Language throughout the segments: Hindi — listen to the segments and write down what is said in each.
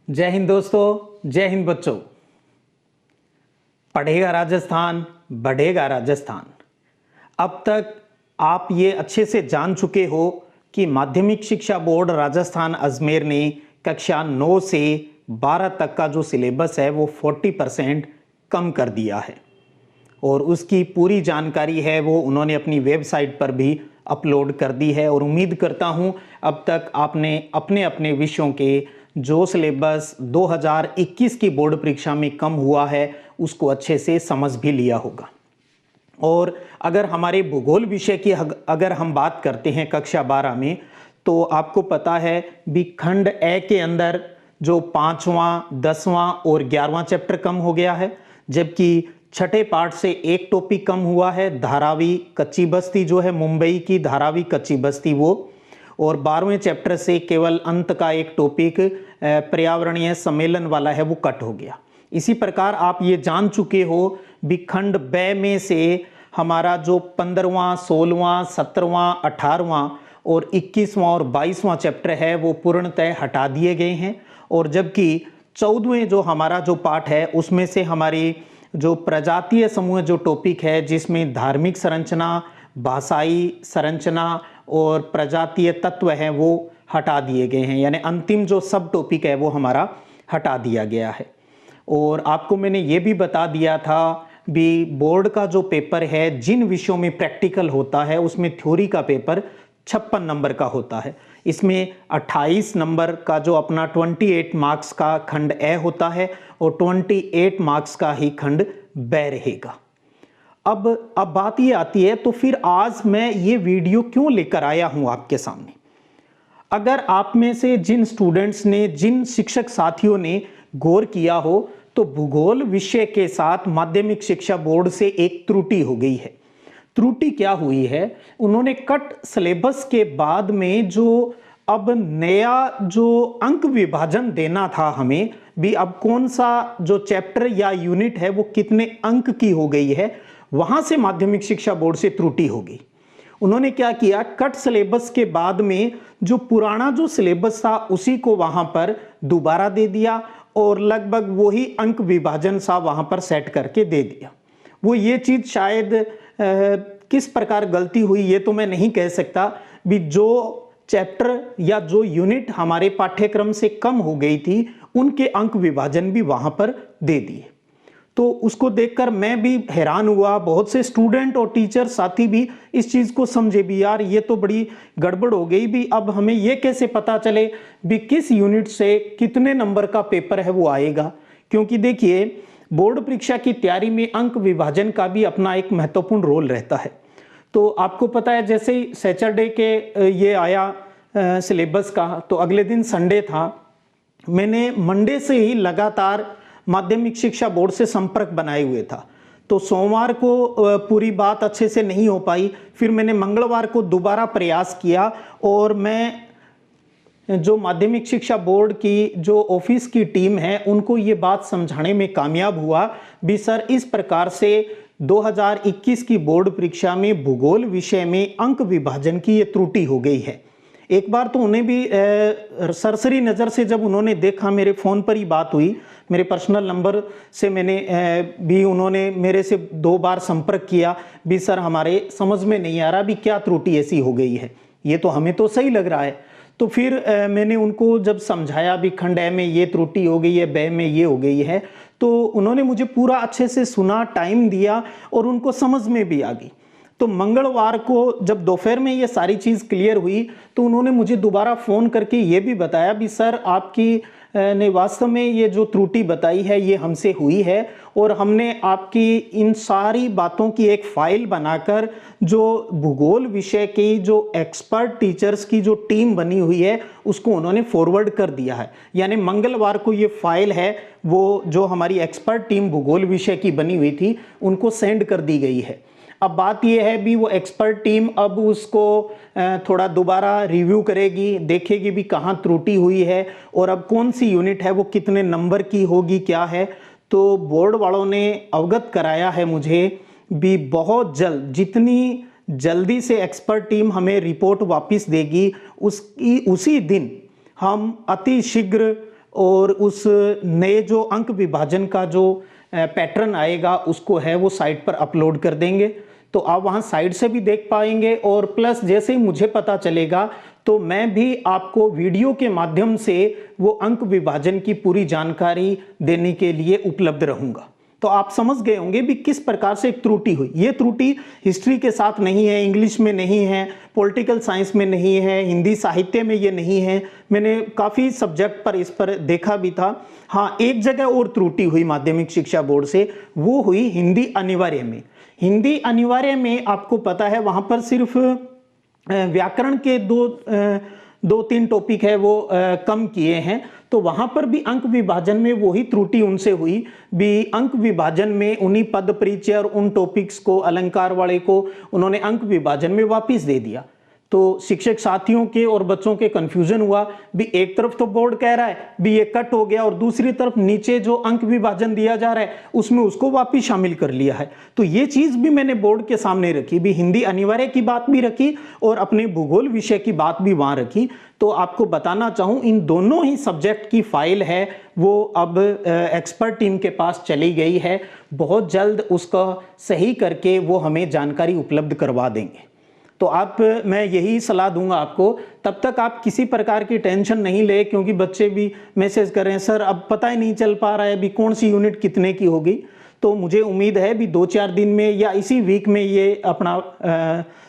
जय हिंद दोस्तों, जय हिंद बच्चों। पढ़ेगा राजस्थान, बढ़ेगा राजस्थान। अब तक आप ये अच्छे से जान चुके हो कि माध्यमिक शिक्षा बोर्ड राजस्थान अजमेर ने कक्षा 9 से 12 तक का जो सिलेबस है वो 40% कम कर दिया है और उसकी पूरी जानकारी है वो उन्होंने अपनी वेबसाइट पर भी अपलोड कर दी है। और उम्मीद करता हूँ अब तक आपने अपने अपने विषयों के जो सिलेबस 2021 की बोर्ड परीक्षा में कम हुआ है उसको अच्छे से समझ भी लिया होगा। और अगर हमारे भूगोल विषय की अगर हम बात करते हैं कक्षा 12 में, तो आपको पता है भी खंड ए के अंदर जो 5वां, 10वां और 11वां चैप्टर कम हो गया है, जबकि छठे पार्ट से एक टॉपिक कम हुआ है, धारावी कच्ची बस्ती जो है मुंबई की धारावी कच्ची बस्ती वो, और 12वें चैप्टर से केवल अंत का एक टॉपिक पर्यावरणीय सम्मेलन वाला है वो कट हो गया। इसी प्रकार आप ये जान चुके हो भी खंड ब में से हमारा जो 15वां, 16वां, 17वां, 18वां और 21वां और 22वां चैप्टर है वो पूर्णतः हटा दिए गए हैं। और जबकि 14वें जो हमारा जो पाठ है उसमें से हमारी जो प्रजातीय समूह जो टॉपिक है जिसमें धार्मिक संरचना, भाषाई संरचना और प्रजातीय तत्व हैं वो हटा दिए गए हैं, यानी अंतिम जो सब टॉपिक है वो हमारा हटा दिया गया है। और आपको मैंने ये भी बता दिया था भी बोर्ड का जो पेपर है जिन विषयों में प्रैक्टिकल होता है उसमें थ्योरी का पेपर 56 नंबर का होता है। इसमें 28 नंबर का जो अपना 28 मार्क्स का खंड ए होता है और 28 मार्क्स का ही खंड ब रहेगा। अब बात ये आती है, तो फिर आज मैं ये वीडियो क्यों लेकर आया हूं आपके सामने। अगर आप में से जिन स्टूडेंट्स ने, जिन शिक्षक साथियों ने गौर किया हो तो भूगोल विषय के साथ माध्यमिक शिक्षा बोर्ड से एक त्रुटि हो गई है। त्रुटि क्या हुई है, उन्होंने कट सिलेबस के बाद में जो अब नया जो अंक विभाजन देना था हमें भी, अब कौन सा जो चैप्टर या यूनिट है वो कितने अंक की हो गई है, वहां से माध्यमिक शिक्षा बोर्ड से त्रुटि हो गई। उन्होंने क्या किया, कट सिलेबस के बाद में जो पुराना जो सिलेबस था उसी को वहां पर दोबारा दे दिया और लगभग वही अंक विभाजन सा वहां पर सेट करके दे दिया। वो ये चीज शायद किस प्रकार गलती हुई ये तो मैं नहीं कह सकता भी, जो चैप्टर या जो यूनिट हमारे पाठ्यक्रम से कम हो गई थी उनके अंक विभाजन भी वहां पर दे दिए। तो उसको देखकर मैं भी हैरान हुआ, बहुत से स्टूडेंट और टीचर साथी भी इस चीज को समझे भी, यार ये तो बड़ी गड़बड़ हो गई भी, अब हमें ये कैसे पता चले भी किस यूनिट से कितने नंबर का पेपर है वो आएगा। क्योंकि देखिए बोर्ड परीक्षा की तैयारी में अंक विभाजन का भी अपना एक महत्वपूर्ण रोल रहता है। तो आपको पता है जैसे ही सैटरडे के ये आया सिलेबस का, तो अगले दिन संडे था, मैंने मंडे से ही लगातार माध्यमिक शिक्षा बोर्ड से संपर्क बनाए हुए था। तो सोमवार को पूरी बात अच्छे से नहीं हो पाई, फिर मैंने मंगलवार को दोबारा प्रयास किया और मैं जो माध्यमिक शिक्षा बोर्ड की जो ऑफिस की टीम है उनको ये बात समझाने में कामयाब हुआ भी, सर इस प्रकार से 2021 की बोर्ड परीक्षा में भूगोल विषय में अंक विभाजन की ये त्रुटि हो गई है। एक बार तो उन्हें भी सरसरी नज़र से जब उन्होंने देखा, मेरे फ़ोन पर ही बात हुई, मेरे पर्सनल नंबर से मैंने भी, उन्होंने मेरे से 2 बार संपर्क किया भी, सर हमारे समझ में नहीं आ रहा भी क्या त्रुटि ऐसी हो गई है, ये तो हमें तो सही लग रहा है। तो फिर मैंने उनको जब समझाया भी खंड ए में ये त्रुटि हो गई है, ब में ये हो गई है, तो उन्होंने मुझे पूरा अच्छे से सुना, टाइम दिया और उनको समझ में भी आ गई। तो मंगलवार को जब दोपहर में ये सारी चीज़ क्लियर हुई तो उन्होंने मुझे दोबारा फ़ोन करके ये भी बताया भी, सर आपकी ने वास्तव में ये जो त्रुटि बताई है ये हमसे हुई है और हमने आपकी इन सारी बातों की एक फाइल बनाकर जो भूगोल विषय की जो एक्सपर्ट टीचर्स की जो टीम बनी हुई है उसको उन्होंने फॉरवर्ड कर दिया है। यानी मंगलवार को ये फाइल है वो जो हमारी एक्सपर्ट टीम भूगोल विषय की बनी हुई थी उनको सेंड कर दी गई है। अब बात यह है भी वो एक्सपर्ट टीम अब उसको थोड़ा दोबारा रिव्यू करेगी, देखेगी भी कहाँ त्रुटि हुई है और अब कौन सी यूनिट है वो कितने नंबर की होगी, क्या है। तो बोर्ड वालों ने अवगत कराया है मुझे भी, बहुत जल्द, जितनी जल्दी से एक्सपर्ट टीम हमें रिपोर्ट वापस देगी उसी दिन हम अति शीघ्र और उस नए जो अंक विभाजन का जो पैटर्न आएगा उसको है वो साइट पर अपलोड कर देंगे। तो आप वहाँ साइट से भी देख पाएंगे और प्लस जैसे ही मुझे पता चलेगा तो मैं भी आपको वीडियो के माध्यम से वो अंक विभाजन की पूरी जानकारी देने के लिए उपलब्ध रहूँगा। तो आप समझ गए होंगे भी किस प्रकार से एक त्रुटि हुई। ये त्रुटि हिस्ट्री के साथ नहीं है, इंग्लिश में नहीं है, पॉलिटिकल साइंस में नहीं है, हिंदी साहित्य में ये नहीं है। मैंने काफ़ी सब्जेक्ट पर इस पर देखा भी था। हाँ, एक जगह और त्रुटि हुई माध्यमिक शिक्षा बोर्ड से, वो हुई हिंदी अनिवार्य में। हिंदी अनिवार्य में आपको पता है वहाँ पर सिर्फ व्याकरण के दो तीन टॉपिक है वो कम किए हैं। तो वहां पर भी अंक विभाजन में वही त्रुटि उनसे हुई भी, अंक विभाजन में उन्हीं पद परिचय और उन टॉपिक्स को अलंकार वाले को उन्होंने अंक विभाजन में वापस दे दिया। तो शिक्षक साथियों के और बच्चों के कंफ्यूजन हुआ भी, एक तरफ तो बोर्ड कह रहा है भी ये कट हो गया और दूसरी तरफ नीचे जो अंक विभाजन दिया जा रहा है उसमें उसको वापस शामिल कर लिया है। तो ये चीज भी मैंने बोर्ड के सामने रखी भी, हिंदी अनिवार्य की बात भी रखी और अपने भूगोल विषय की बात भी वहां रखी। तो आपको बताना चाहूं इन दोनों ही सब्जेक्ट की फाइल है वो अब एक्सपर्ट टीम के पास चली गई है। बहुत जल्द उसका सही करके वो हमें जानकारी उपलब्ध करवा देंगे। तो मैं यही सलाह दूंगा आपको, तब तक आप किसी प्रकार की टेंशन नहीं ले, क्योंकि बच्चे भी मैसेज कर रहे हैं सर अब पता ही नहीं चल पा रहा है भी कौन सी यूनिट कितने की होगी। तो मुझे उम्मीद है भी 2-4 दिन में या इसी वीक में ये अपना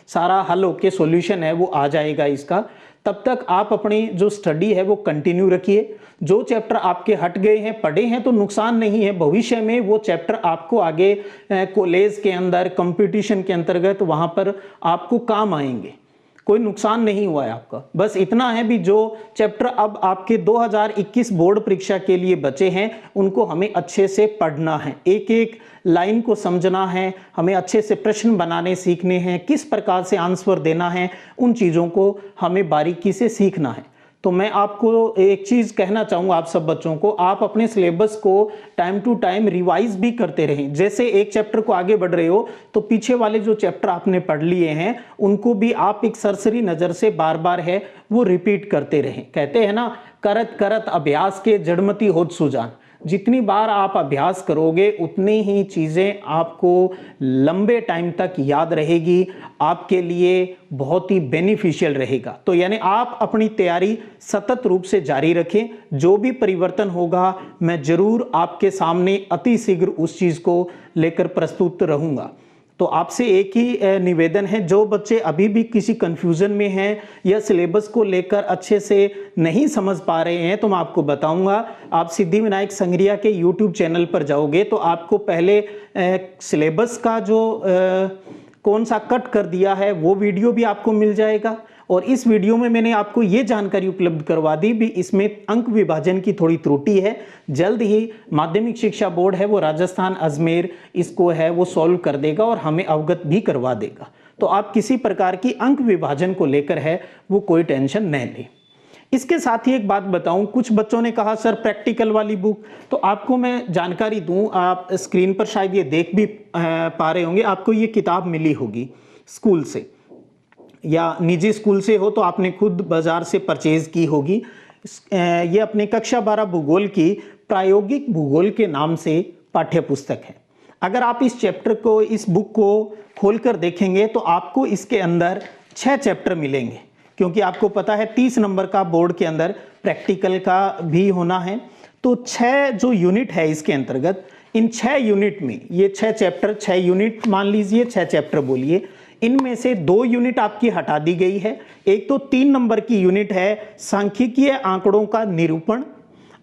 सारा हल होके सॉल्यूशन है वो आ जाएगा इसका। तब तक आप अपनी जो स्टडी है वो कंटिन्यू रखिए। जो चैप्टर आपके हट गए हैं, पढ़े हैं तो नुकसान नहीं है, भविष्य में वो चैप्टर आपको आगे कॉलेज के अंदर कंपटीशन के अंतर्गत वहां पर आपको काम आएंगे। कोई नुकसान नहीं हुआ है आपका। बस इतना है भी जो चैप्टर अब आपके 2021 बोर्ड परीक्षा के लिए बचे हैं उनको हमें अच्छे से पढ़ना है, एक एक लाइन को समझना है, हमें अच्छे से प्रश्न बनाने सीखने हैं, किस प्रकार से आंसर देना है, उन चीज़ों को हमें बारीकी से सीखना है। तो मैं आपको एक चीज़ कहना चाहूँगा आप सब बच्चों को, आप अपने सिलेबस को टाइम टू टाइम रिवाइज भी करते रहें। जैसे एक चैप्टर को आगे बढ़ रहे हो तो पीछे वाले जो चैप्टर आपने पढ़ लिए हैं उनको भी आप एक सरसरी नज़र से बार बार है वो रिपीट करते रहें। कहते हैं ना, करत करत अभ्यास के जड़मती होत सुजान। जितनी बार आप अभ्यास करोगे उतनी ही चीज़ें आपको लंबे टाइम तक याद रहेगी, आपके लिए बहुत ही बेनिफिशियल रहेगा। तो यानी आप अपनी तैयारी सतत रूप से जारी रखें। जो भी परिवर्तन होगा मैं जरूर आपके सामने अति शीघ्र उस चीज़ को लेकर प्रस्तुत रहूँगा। तो आपसे एक ही निवेदन है, जो बच्चे अभी भी किसी कंफ्यूजन में हैं या सिलेबस को लेकर अच्छे से नहीं समझ पा रहे हैं, तो मैं आपको बताऊंगा, आप सिद्धिविनायक संग्रिया के YouTube चैनल पर जाओगे तो आपको पहले सिलेबस का जो कौन सा कट कर दिया है वो वीडियो भी आपको मिल जाएगा। और इस वीडियो में मैंने आपको ये जानकारी उपलब्ध करवा दी भी इसमें अंक विभाजन की थोड़ी त्रुटि है। जल्द ही माध्यमिक शिक्षा बोर्ड है वो राजस्थान अजमेर इसको है वो सॉल्व कर देगा और हमें अवगत भी करवा देगा। तो आप किसी प्रकार की अंक विभाजन को लेकर है वो कोई टेंशन न लें। इसके साथ ही एक बात बताऊं, कुछ बच्चों ने कहा सर प्रैक्टिकल वाली बुक, तो आपको मैं जानकारी दूं, आप स्क्रीन पर शायद ये देख भी पा रहे होंगे, आपको ये किताब मिली होगी स्कूल से या निजी स्कूल से हो तो आपने खुद बाजार से परचेज की होगी। ये अपने कक्षा 12 भूगोल की प्रायोगिक भूगोल के नाम से पाठ्य पुस्तक है। अगर आप इस चैप्टर को, इस बुक को खोलकर देखेंगे तो आपको इसके अंदर 6 चैप्टर मिलेंगे, क्योंकि आपको पता है 30 नंबर का बोर्ड के अंदर प्रैक्टिकल का भी होना है। तो 6 जो यूनिट है इसके अंतर्गत, इन 6 यूनिट में ये 6 चैप्टर, 6 यूनिट मान लीजिए, 6 चैप्टर बोलिए, इनमें से 2 यूनिट आपकी हटा दी गई है। एक तो 3 नंबर की यूनिट है सांख्यिकीय आंकड़ों का निरूपण।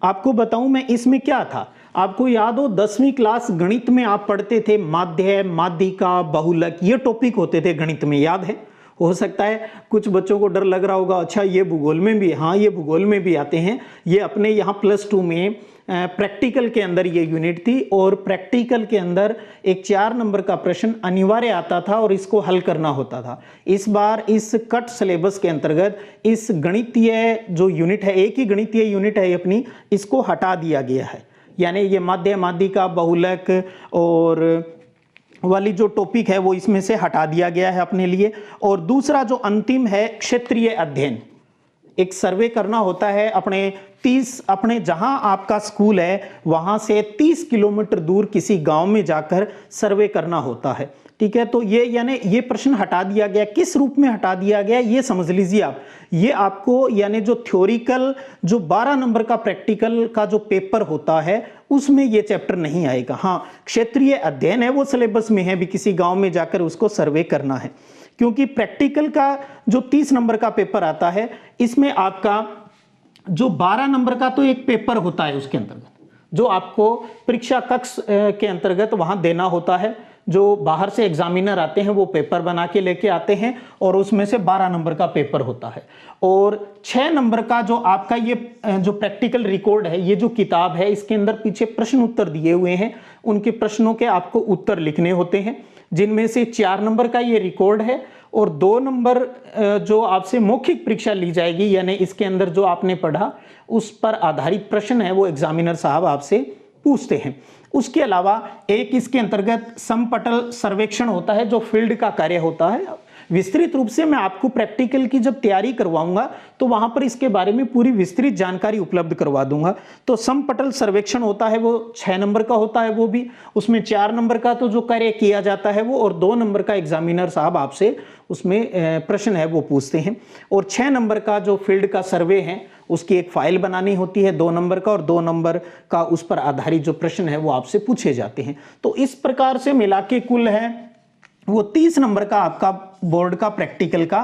आपको बताऊं मैं इसमें क्या था, आपको याद हो 10वीं क्लास गणित में आप पढ़ते थे माध्य, माध्यिका, बहुलक, ये टॉपिक होते थे गणित में, याद है? हो सकता है कुछ बच्चों को डर लग रहा होगा, अच्छा ये भूगोल में भी, हाँ ये भूगोल में भी आते हैं। ये अपने यहाँ +2 में प्रैक्टिकल के अंदर ये यूनिट थी और प्रैक्टिकल के अंदर एक 4 नंबर का प्रश्न अनिवार्य आता था और इसको हल करना होता था। इस बार इस कट सिलेबस के अंतर्गत इस गणितीय जो यूनिट है, एक ही गणितीय यूनिट है अपनी, इसको हटा दिया गया है। यानी ये माध्य, माध्यिका, बहुलक और वाली जो टॉपिक है वो इसमें से हटा दिया गया है अपने लिए। और दूसरा जो अंतिम है क्षेत्रीय अध्ययन, एक सर्वे करना होता है अपने जहां आपका स्कूल है वहां से 30 किलोमीटर दूर किसी गांव में जाकर सर्वे करना होता है। ठीक है, तो ये प्रश्न हटा दिया गया। किस रूप में हटा दिया गया ये समझ लीजिए आप। ये आपको यानी जो थ्योरिकल जो 12 नंबर का प्रैक्टिकल का जो पेपर होता है उसमें ये चैप्टर नहीं आएगा। हाँ, क्षेत्रीय अध्ययन है वो सिलेबस में है, भी किसी गांव में जाकर उसको सर्वे करना है। क्योंकि प्रैक्टिकल का जो 30 नंबर का पेपर आता है इसमें आपका जो 12 नंबर का तो एक पेपर होता है उसके अंतर्गत, जो आपको परीक्षा कक्ष के अंतर्गत वहां देना होता है। जो बाहर से एग्जामिनर आते हैं वो पेपर बना के लेके आते हैं और उसमें से 12 नंबर का पेपर होता है। और 6 नंबर का जो आपका ये जो प्रैक्टिकल रिकॉर्ड है, ये जो किताब है इसके अंदर पीछे प्रश्न उत्तर दिए हुए हैं, उनके प्रश्नों के आपको उत्तर लिखने होते हैं, जिनमें से 4 नंबर का ये रिकॉर्ड है और 2 नंबर जो आपसे मौखिक परीक्षा ली जाएगी, यानी इसके अंदर जो आपने पढ़ा उस पर आधारित प्रश्न है वो एग्जामिनर साहब आपसे पूछते हैं। उसके अलावा एक इसके अंतर्गत समपटल सर्वेक्षण होता है जो फील्ड का कार्य होता है। विस्तृत रूप से मैं आपको प्रैक्टिकल की जब तैयारी करवाऊंगा तो वहां पर इसके बारे में पूरी विस्तृत जानकारी उपलब्ध करवा दूंगा। तो समपटल सर्वेक्षण होता है वो 6 नंबर का होता है, वो भी उसमें 4 नंबर का तो जो कार्य किया जाता है वो, और 2 नंबर का एग्जामिनर साहब आपसे उसमें प्रश्न है वो पूछते हैं। और 6 नंबर का जो फील्ड का सर्वे है उसकी एक फाइल बनानी होती है 2 नंबर का, और 2 नंबर का उस पर आधारित जो प्रश्न है वो आपसे पूछे जाते हैं। तो इस प्रकार से मिला के कुल है वो 30 नंबर का आपका बोर्ड का प्रैक्टिकल का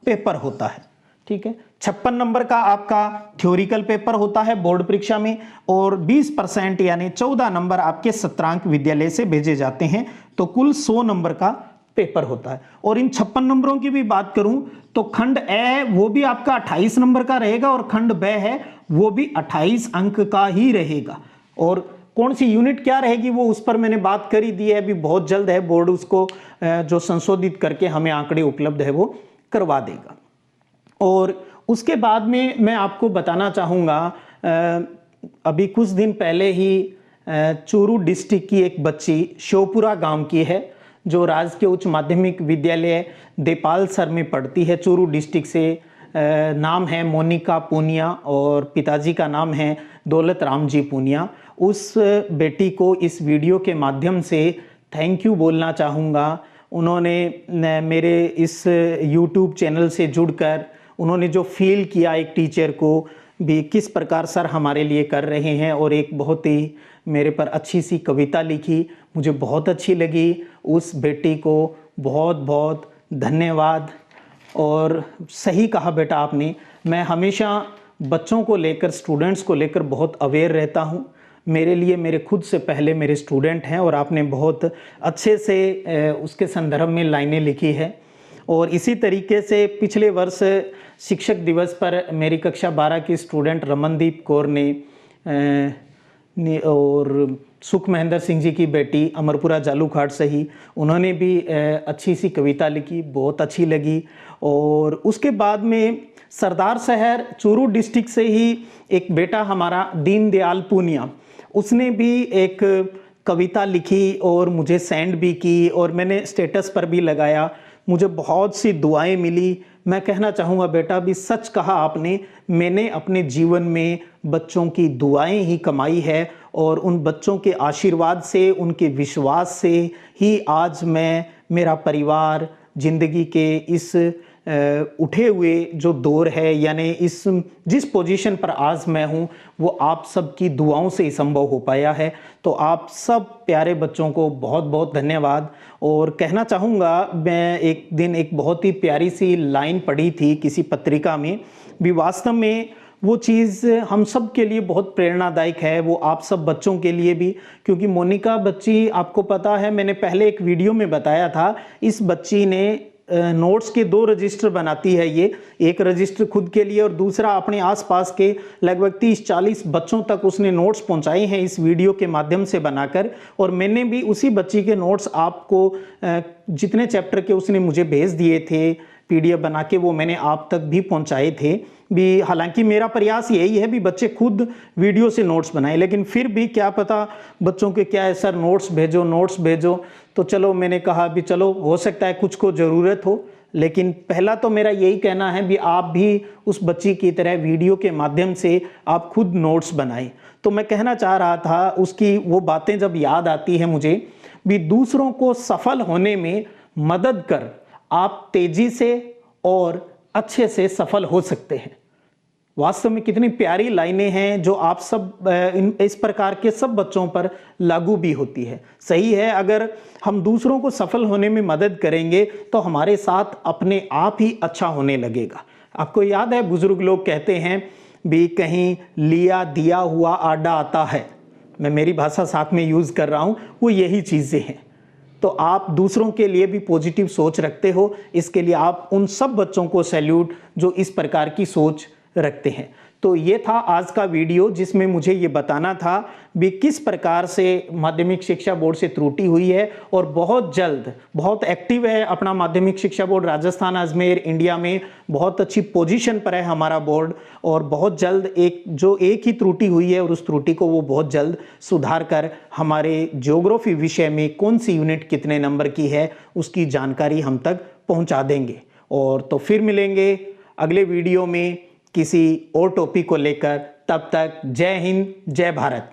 पेपर होता है। ठीक है, 56 नंबर का आपका थ्योरिकल पेपर होता है बोर्ड परीक्षा में, और 20% यानी 14 नंबर आपके सत्रांक विद्यालय से भेजे जाते हैं। तो कुल 100 नंबर का पेपर होता है। और इन 56 नंबरों की भी बात करूं तो खंड ए वो भी आपका 28 नंबर का रहेगा, और खंड ब है वो भी 28 अंक का ही रहेगा। और कौन सी यूनिट क्या रहेगी वो उस पर मैंने बात कर ही दी है, अभी बहुत जल्द है बोर्ड उसको जो संशोधित करके हमें आंकड़े उपलब्ध है वो करवा देगा। और उसके बाद में मैं आपको बताना चाहूँगा, अभी कुछ दिन पहले ही चूरू डिस्ट्रिक्ट की एक बच्ची श्योपुरा गांव की है जो राजकीय उच्च माध्यमिक विद्यालय देपाल सर में पढ़ती है, चूरू डिस्ट्रिक्ट से। नाम है मोनिका पूनिया और पिताजी का नाम है दौलत राम जी पूनिया। उस बेटी को इस वीडियो के माध्यम से थैंक यू बोलना चाहूँगा। उन्होंने मेरे इस YouTube चैनल से जुड़कर उन्होंने जो फील किया एक टीचर को भी, किस प्रकार सर हमारे लिए कर रहे हैं, और एक बहुत ही मेरे पर अच्छी सी कविता लिखी, मुझे बहुत अच्छी लगी। उस बेटी को बहुत बहुत धन्यवाद। और सही कहा बेटा आपने, मैं हमेशा बच्चों को लेकर, स्टूडेंट्स को लेकर बहुत अवेयर रहता हूँ। मेरे लिए मेरे खुद से पहले मेरे स्टूडेंट हैं, और आपने बहुत अच्छे से उसके संदर्भ में लाइनें लिखी है। और इसी तरीके से पिछले वर्ष शिक्षक दिवस पर मेरी कक्षा 12 की स्टूडेंट रमनदीप कौर ने और सुख महेंद्र सिंह जी की बेटी अमरपुरा जालूखाट सही, उन्होंने भी अच्छी सी कविता लिखी, बहुत अच्छी लगी। और उसके बाद में सरदार शहर चूरू डिस्ट्रिक्ट से ही एक बेटा हमारा दीनदयाल पूनिया, उसने भी एक कविता लिखी और मुझे सेंड भी की, और मैंने स्टेटस पर भी लगाया। मुझे बहुत सी दुआएं मिली। मैं कहना चाहूँगा बेटा भी सच कहा आपने, मैंने अपने जीवन में बच्चों की दुआएं ही कमाई है, और उन बच्चों के आशीर्वाद से, उनके विश्वास से ही आज मैं, मेरा परिवार जिंदगी के इस उठे हुए जो दौर है, यानी इस जिस पोजीशन पर आज मैं हूँ वो आप सब की दुआओं से ही संभव हो पाया है। तो आप सब प्यारे बच्चों को बहुत बहुत धन्यवाद। और कहना चाहूँगा, मैं एक दिन एक बहुत ही प्यारी सी लाइन पढ़ी थी किसी पत्रिका में, भी वास्तव में वो चीज़ हम सब के लिए बहुत प्रेरणादायक है, वो आप सब बच्चों के लिए भी। क्योंकि मोनिका बच्ची, आपको पता है मैंने पहले एक वीडियो में बताया था, इस बच्ची ने नोट्स के 2 रजिस्टर बनाती है। ये एक रजिस्टर खुद के लिए और दूसरा अपने आसपास के लगभग 30-40 बच्चों तक उसने नोट्स पहुंचाए हैं इस वीडियो के माध्यम से बनाकर। और मैंने भी उसी बच्ची के नोट्स आपको जितने चैप्टर के उसने मुझे भेज दिए थे PDF बना के, वो मैंने आप तक भी पहुंचाए थे भी। हालांकि मेरा प्रयास यही है भी बच्चे खुद वीडियो से नोट्स बनाएं, लेकिन फिर भी क्या पता बच्चों के क्या है, सर नोट्स भेजो नोट्स भेजो। तो चलो मैंने कहा भी चलो हो सकता है कुछ को ज़रूरत हो, लेकिन पहला तो मेरा यही कहना है भी आप भी उस बच्ची की तरह वीडियो के माध्यम से आप खुद नोट्स बनाएं। तो मैं कहना चाह रहा था, उसकी वो बातें जब याद आती है मुझे भी, दूसरों को सफल होने में मदद कर आप तेजी से और अच्छे से सफल हो सकते हैं। वास्तव में कितनी प्यारी लाइनें हैं जो आप सब इस प्रकार के सब बच्चों पर लागू भी होती है। सही है, अगर हम दूसरों को सफल होने में मदद करेंगे तो हमारे साथ अपने आप ही अच्छा होने लगेगा। आपको याद है, बुजुर्ग लोग कहते हैं भी कहीं लिया दिया हुआ आडा आता है। मैं मेरी भाषा साथ में यूज़ कर रहा हूँ, वो यही चीज़ें हैं। तो आप दूसरों के लिए भी पॉजिटिव सोच रखते हो, इसके लिए आप उन सब बच्चों को सैल्यूट जो इस प्रकार की सोच रखते हैं। तो ये था आज का वीडियो जिसमें मुझे ये बताना था भी किस प्रकार से माध्यमिक शिक्षा बोर्ड से त्रुटि हुई है, और बहुत जल्द, बहुत एक्टिव है अपना माध्यमिक शिक्षा बोर्ड राजस्थान अजमेर, इंडिया में बहुत अच्छी पोजीशन पर है हमारा बोर्ड, और बहुत जल्द एक ही त्रुटि हुई है और उस त्रुटि को वो बहुत जल्द सुधार कर हमारे ज्योग्राफी विषय में कौन सी यूनिट कितने नंबर की है उसकी जानकारी हम तक पहुंचा देंगे। और तो फिर मिलेंगे अगले वीडियो में किसी और टॉपिक को लेकर। तब तक जय हिंद, जय भारत।